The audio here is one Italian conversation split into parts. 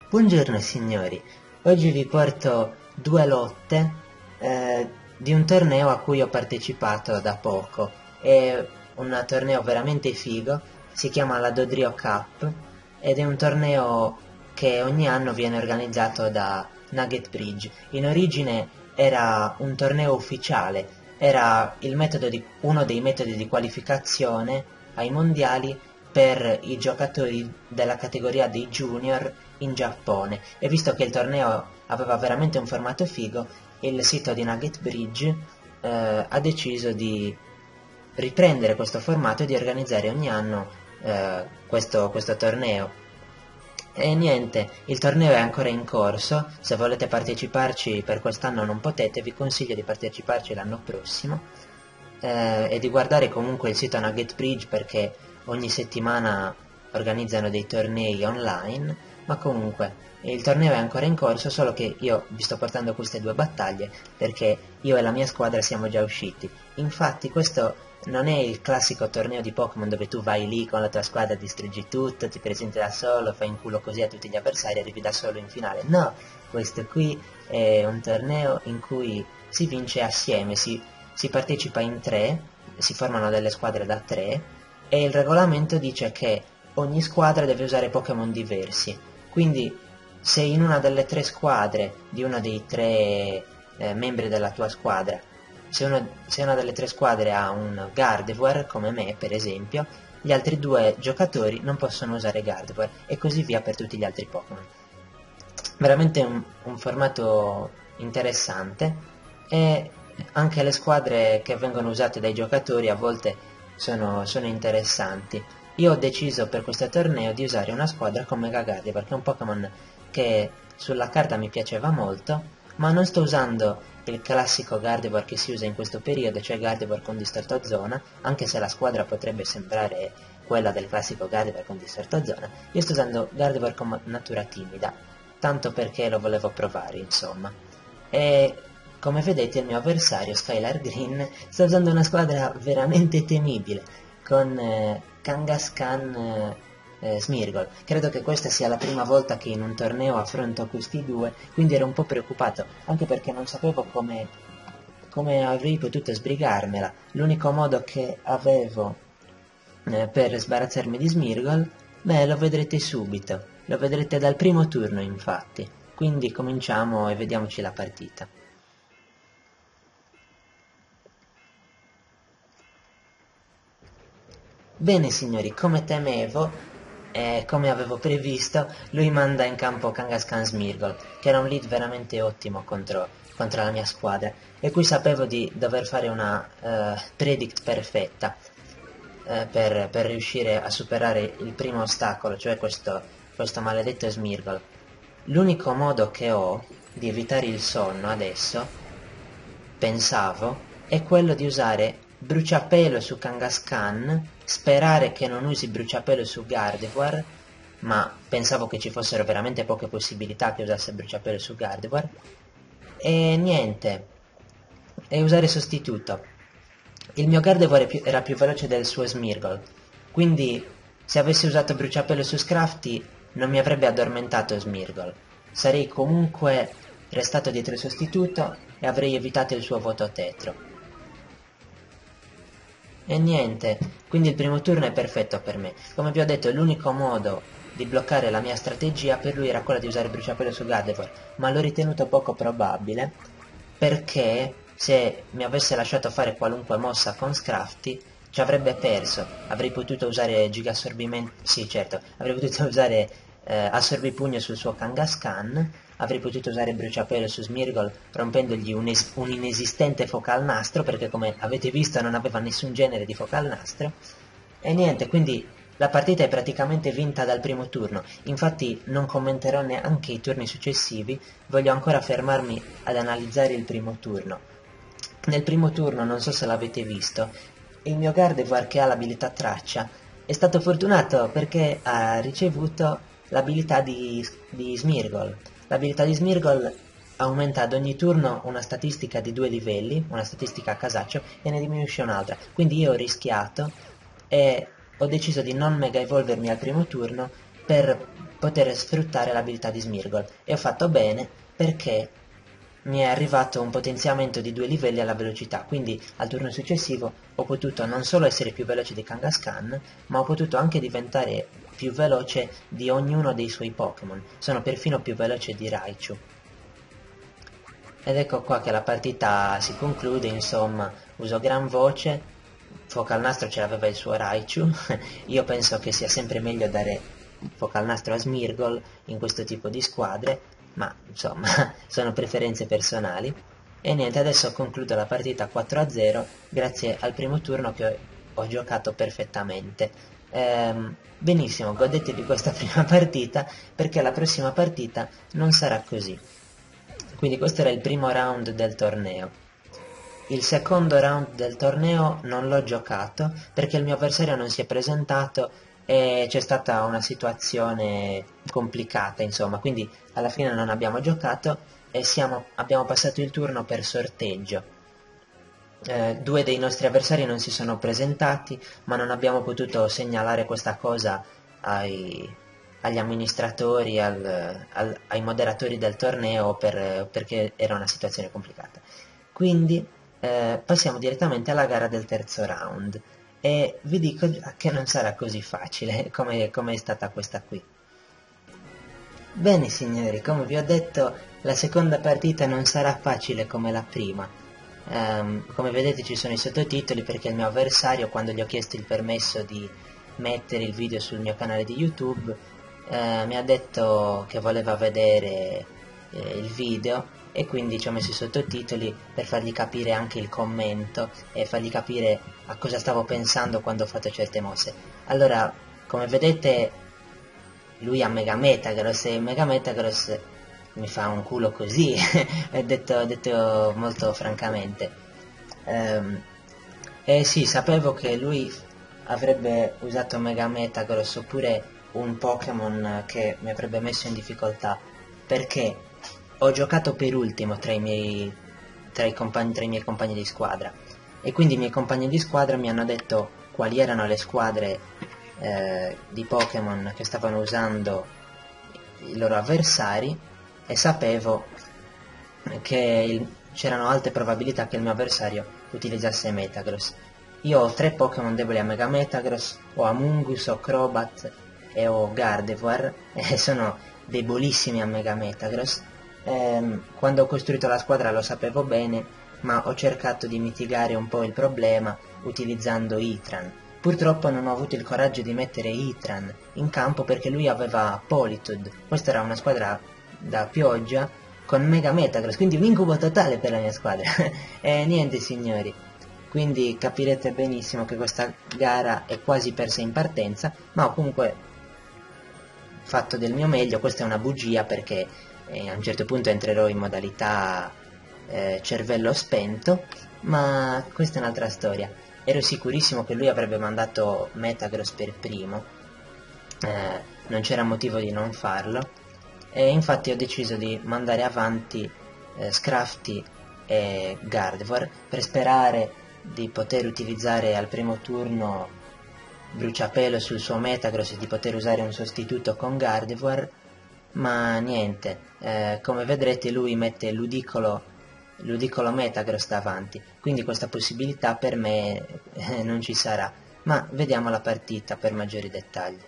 Buongiorno signori, oggi vi porto due lotte di un torneo a cui ho partecipato da poco. È un torneo veramente figo, si chiama la Dodrio Cup ed è un torneo che ogni anno viene organizzato da Nugget Bridge. In origine era un torneo ufficiale, era uno dei metodi di qualificazione ai mondiali per i giocatori della categoria dei junior in Giappone, e visto che il torneo aveva veramente un formato figo, il sito di Nugget Bridge ha deciso di riprendere questo formato e di organizzare ogni anno questo torneo. E niente, il torneo è ancora in corso, se volete parteciparci per quest'anno non potete, vi consiglio di parteciparci l'anno prossimo e di guardare comunque il sito Nugget Bridge perché ogni settimana organizzano dei tornei online, ma comunque il torneo è ancora in corso, solo che io vi sto portando queste due battaglie perché io e la mia squadra siamo già usciti. Infatti questo non è il classico torneo di Pokémon dove tu vai lì con la tua squadra, distruggi tutto, ti presenti da solo, fai in culo così a tutti gli avversari e arrivi da solo in finale. No, questo qui è un torneo in cui si vince assieme, si partecipa in tre, si formano delle squadre da tre e il regolamento dice che ogni squadra deve usare Pokémon diversi. Quindi se in una delle tre squadre di uno dei tre membri della tua squadra, se una delle tre squadre ha un Gardevoir, come me per esempio, gli altri due giocatori non possono usare Gardevoir e così via per tutti gli altri Pokémon. Veramente un formato interessante e anche le squadre che vengono usate dai giocatori a volte sono interessanti. Io ho deciso per questo torneo di usare una squadra con Mega Gardevoir, che è un Pokémon che sulla carta mi piaceva molto, ma non sto usando il classico Gardevoir che si usa in questo periodo, cioè Gardevoir con Distorto Zona, anche se la squadra potrebbe sembrare quella del classico Gardevoir con Distorto Zona. Io sto usando Gardevoir con natura timida, tanto perché lo volevo provare, insomma. E come vedete il mio avversario, Skylar Green, sta usando una squadra veramente temibile, con Kangaskhan Smeargle. Credo che questa sia la prima volta che in un torneo affronto questi due, quindi ero un po' preoccupato, anche perché non sapevo come avrei potuto sbrigarmela. L'unico modo che avevo per sbarazzarmi di Smeargle, beh, lo vedrete subito, lo vedrete dal primo turno infatti. Quindi cominciamo e vediamoci la partita. Bene signori, come temevo e come avevo previsto, lui manda in campo Kangaskhan Smeargle, che era un lead veramente ottimo contro la mia squadra, e qui sapevo di dover fare una predict perfetta per riuscire a superare il primo ostacolo, cioè questo maledetto Smeargle. L'unico modo che ho di evitare il sonno adesso, pensavo, è quello di usare bruciapelo su Kangaskhan, sperare che non usi bruciapelo su Gardevoir, ma pensavo che ci fossero veramente poche possibilità che usasse bruciapelo su Gardevoir, e niente, e usare sostituto. Il mio Gardevoir era più veloce del suo Smeargle, quindi se avessi usato bruciapelo su Scrafty non mi avrebbe addormentato Smeargle. Sarei comunque restato dietro il sostituto e avrei evitato il suo voto tetro. E niente, quindi il primo turno è perfetto per me. Come vi ho detto, l'unico modo di bloccare la mia strategia per lui era quella di usare bruciapelo su Gardevoir, ma l'ho ritenuto poco probabile, perché se mi avesse lasciato fare qualunque mossa con Scrafty ci avrebbe perso. Avrei potuto usare Giga Assorbimento, sì certo, avrei potuto usare Assorbipugno sul suo Kangaskhan, avrei potuto usare Bruciapelo su Smeargle rompendogli un inesistente Focal Nastro, perché come avete visto non aveva nessun genere di Focal Nastro, e niente, quindi la partita è praticamente vinta dal primo turno. Infatti non commenterò neanche i turni successivi, voglio ancora fermarmi ad analizzare il primo turno. Nel primo turno, non so se l'avete visto, il mio Gardevoir, che ha l'abilità traccia, è stato fortunato perché ha ricevuto l'abilità di Smeargle. L'abilità di Smeargle aumenta ad ogni turno una statistica di 2 livelli, una statistica a casaccio, e ne diminuisce un'altra. Quindi io ho rischiato e ho deciso di non mega evolvermi al primo turno per poter sfruttare l'abilità di Smirgol, e ho fatto bene perché mi è arrivato un potenziamento di 2 livelli alla velocità, quindi al turno successivo ho potuto non solo essere più veloce di Kangaskhan, ma ho potuto anche diventare più veloce di ognuno dei suoi Pokémon. Sono perfino più veloce di Raichu. Ed ecco qua che la partita si conclude, insomma, uso gran voce, Fuoco al Nastro ce l'aveva il suo Raichu, io penso che sia sempre meglio dare Fuoco al Nastro a Smirgol in questo tipo di squadre, ma insomma sono preferenze personali. E niente, adesso concludo la partita 4-0 grazie al primo turno che ho giocato perfettamente. Benissimo, godetevi questa prima partita perché la prossima partita non sarà così. Quindi questo era il primo round del torneo. Il secondo round del torneo non l'ho giocato perché il mio avversario non si è presentato e c'è stata una situazione complicata, insomma, quindi alla fine non abbiamo giocato e abbiamo passato il turno per sorteggio. 2 dei nostri avversari non si sono presentati, ma non abbiamo potuto segnalare questa cosa agli amministratori, ai moderatori del torneo perché era una situazione complicata. Quindi passiamo direttamente alla gara del terzo round e vi dico già che non sarà così facile come è stata questa qui. Bene signori, come vi ho detto, la seconda partita non sarà facile come la prima. Come vedete ci sono i sottotitoli perché il mio avversario, quando gli ho chiesto il permesso di mettere il video sul mio canale di YouTube, mi ha detto che voleva vedere il video e quindi ci ho messo i sottotitoli per fargli capire anche il commento e fargli capire a cosa stavo pensando quando ho fatto certe mosse. Allora, come vedete, lui ha Mega Metagross e Mega Metagross mi fa un culo così, detto molto francamente. E sì, sapevo che lui avrebbe usato Mega Metagross oppure un Pokémon che mi avrebbe messo in difficoltà, perché ho giocato per ultimo tra i miei compagni di squadra, e quindi i miei compagni di squadra mi hanno detto quali erano le squadre di Pokémon che stavano usando i loro avversari, e sapevo che c'erano alte probabilità che il mio avversario utilizzasse Metagross. Io ho 3 Pokémon deboli a Mega Metagross, ho Amoonguss, ho Crobat e ho Gardevoir, e sono debolissimi a Mega Metagross. Quando ho costruito la squadra lo sapevo bene, ma ho cercato di mitigare un po' il problema utilizzando Heatran. Purtroppo non ho avuto il coraggio di mettere Heatran in campo perché lui aveva Politoed. Questa era una squadra da pioggia con Mega Metagross, quindi un incubo totale per la mia squadra. E niente signori, quindi capirete benissimo che questa gara è quasi persa in partenza, ma ho comunque fatto del mio meglio. Questa è una bugia perché a un certo punto entrerò in modalità cervello spento, ma questa è un'altra storia. Ero sicurissimo che lui avrebbe mandato Metagross per primo, non c'era motivo di non farlo, e infatti ho deciso di mandare avanti Scrafty e Gardevoir per sperare di poter utilizzare al primo turno Bruciapelo sul suo Metagross e di poter usare un sostituto con Gardevoir, ma niente, come vedrete lui mette Ludicolo Metagross davanti, quindi questa possibilità per me non ci sarà, ma vediamo la partita per maggiori dettagli.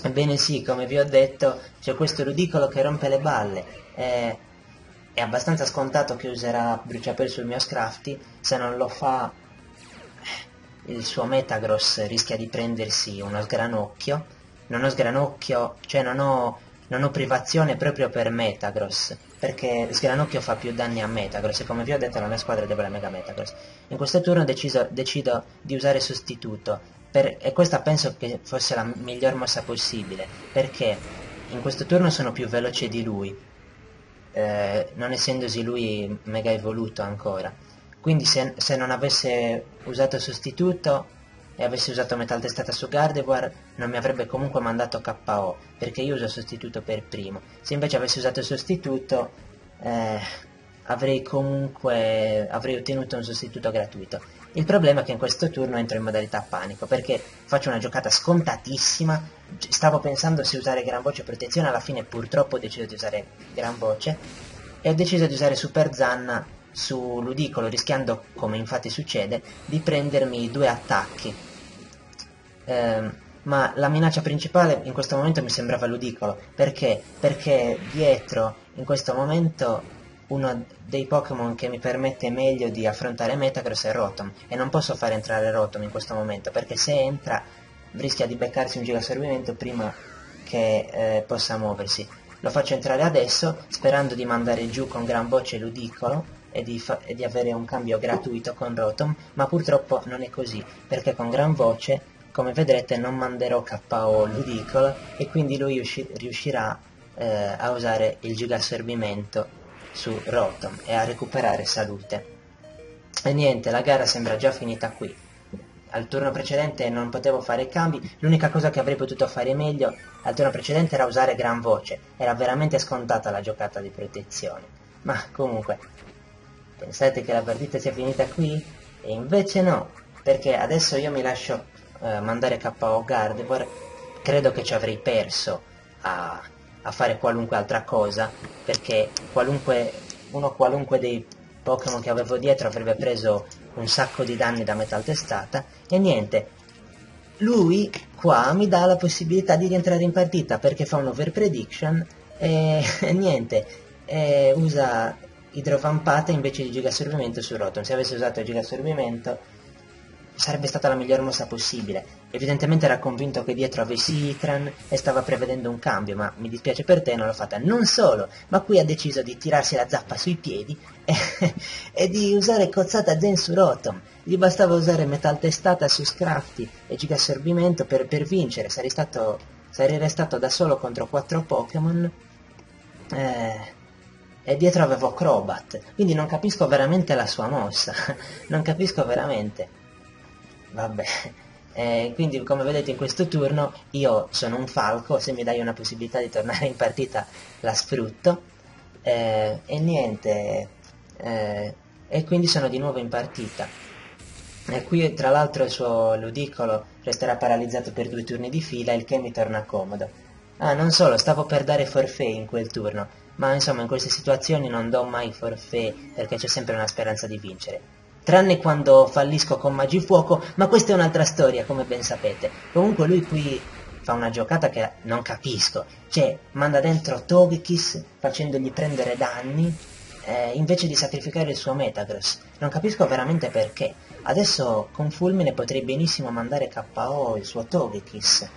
Ebbene sì, come vi ho detto, c'è questo Ludicolo che rompe le balle. È abbastanza scontato che userà Bruciapelo sul mio Scrafty. Se non lo fa, il suo Metagross rischia di prendersi uno sgranocchio. Non ho sgranocchio, cioè non ho privazione proprio per Metagross, perché sgranocchio fa più danni a Metagross, e come vi ho detto la mia squadra è debole a Mega Metagross. In questo turno decido di usare sostituto, e questa penso che fosse la miglior mossa possibile, perché in questo turno sono più veloce di lui, non essendosi lui mega evoluto ancora. Quindi se non avesse usato sostituto e avesse usato Metal Testata su Gardevoir, non mi avrebbe comunque mandato KO, perché io uso sostituto per primo. Se invece avessi usato sostituto, avrei ottenuto un sostituto gratuito. Il problema è che in questo turno entro in modalità panico, perché faccio una giocata scontatissima, stavo pensando se usare gran voce o protezione, alla fine purtroppo ho deciso di usare gran voce, e ho deciso di usare Super Zanna su Ludicolo, rischiando, come infatti succede, di prendermi 2 attacchi. Ma la minaccia principale in questo momento mi sembrava Ludicolo. Perché? Perché dietro, in questo momento, uno dei Pokémon che mi permette meglio di affrontare Metagross è Rotom, e non posso fare entrare Rotom in questo momento, perché se entra rischia di beccarsi un gigassorbimento prima che possa muoversi. Lo faccio entrare adesso, sperando di mandare giù con gran voce Ludicolo e di avere un cambio gratuito con Rotom, ma purtroppo non è così, perché con gran voce, come vedrete, non manderò KO Ludicolo, e quindi lui riuscirà a usare il gigassorbimento su Rotom e a recuperare salute. E niente, la gara sembra già finita qui. Al turno precedente non potevo fare cambi, l'unica cosa che avrei potuto fare meglio al turno precedente era usare gran voce, era veramente scontata la giocata di protezione. Ma comunque, pensate che la partita sia finita qui? E invece no, perché adesso io mi lascio mandare KO Gardevoir, credo che ci avrei perso a fare qualunque altra cosa, perché qualunque dei Pokémon che avevo dietro avrebbe preso un sacco di danni da metal testata, e niente, lui qua mi dà la possibilità di rientrare in partita perché fa un over prediction e niente, usa idrovampata invece di gigassorbimento su Rotom. Se avesse usato il gigassorbimento sarebbe stata la miglior mossa possibile. Evidentemente era convinto che dietro avessi Ikran e stava prevedendo un cambio, ma mi dispiace per te, non l'ho fatta. Non solo, ma qui ha deciso di tirarsi la zappa sui piedi e di usare cozzata Zen su Rotom. Gli bastava usare metal testata su Scrafty e gigassorbimento per vincere. Sarei restato da solo contro 4 Pokémon. E dietro avevo Crobat, quindi non capisco veramente la sua mossa. Non capisco veramente. Vabbè, quindi come vedete in questo turno io sono un falco, se mi dai una possibilità di tornare in partita la sfrutto, e niente, e quindi sono di nuovo in partita. E qui tra l'altro il suo Ludicolo resterà paralizzato per 2 turni di fila, il che mi torna comodo. Ah, non solo, stavo per dare forfait in quel turno, ma insomma in queste situazioni non do mai forfait perché c'è sempre una speranza di vincere. Tranne quando fallisco con Magifuoco, ma questa è un'altra storia, come ben sapete. Comunque lui qui fa una giocata che non capisco, cioè manda dentro Togekiss facendogli prendere danni, invece di sacrificare il suo Metagross. Non capisco veramente perché. Adesso con Fulmine potrei benissimo mandare KO il suo Togekiss.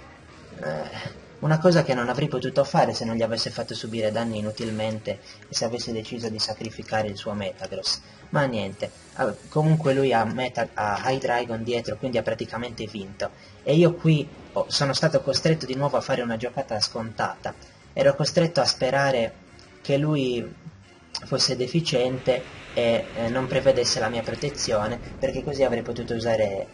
Una cosa che non avrei potuto fare se non gli avesse fatto subire danni inutilmente e se avesse deciso di sacrificare il suo Metagross. Ma niente, comunque lui ha Hydreigon dietro, quindi ha praticamente vinto. E io qui sono stato costretto di nuovo a fare una giocata scontata. Ero costretto a sperare che lui fosse deficiente e non prevedesse la mia protezione, perché così avrei potuto usare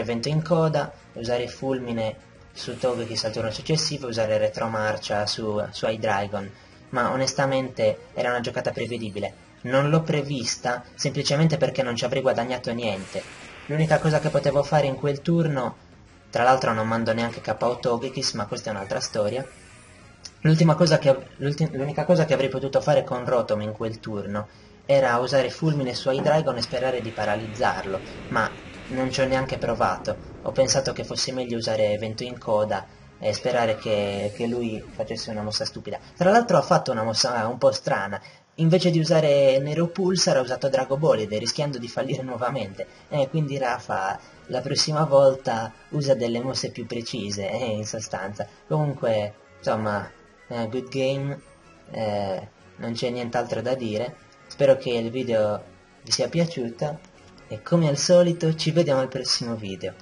vento in coda, usare fulmine su Togekiss al turno successivo, usare retromarcia su Hydreigon, ma onestamente era una giocata prevedibile. Non l'ho prevista semplicemente perché non ci avrei guadagnato niente. L'unica cosa che potevo fare in quel turno, tra l'altro non mando neanche KO Togekiss, ma questa è un'altra storia, l'unica cosa che avrei potuto fare con Rotom in quel turno era usare fulmine su Hydreigon e sperare di paralizzarlo, ma non ci ho neanche provato. Ho pensato che fosse meglio usare vento in coda e sperare che lui facesse una mossa stupida. Tra l'altro ha fatto una mossa un po' strana. Invece di usare Nero Pulsar ha usato Drago Bolide, rischiando di fallire nuovamente. Quindi Rafa, la prossima volta usa delle mosse più precise, in sostanza. Comunque, insomma, good game, non c'è nient'altro da dire. Spero che il video vi sia piaciuto e come al solito ci vediamo al prossimo video.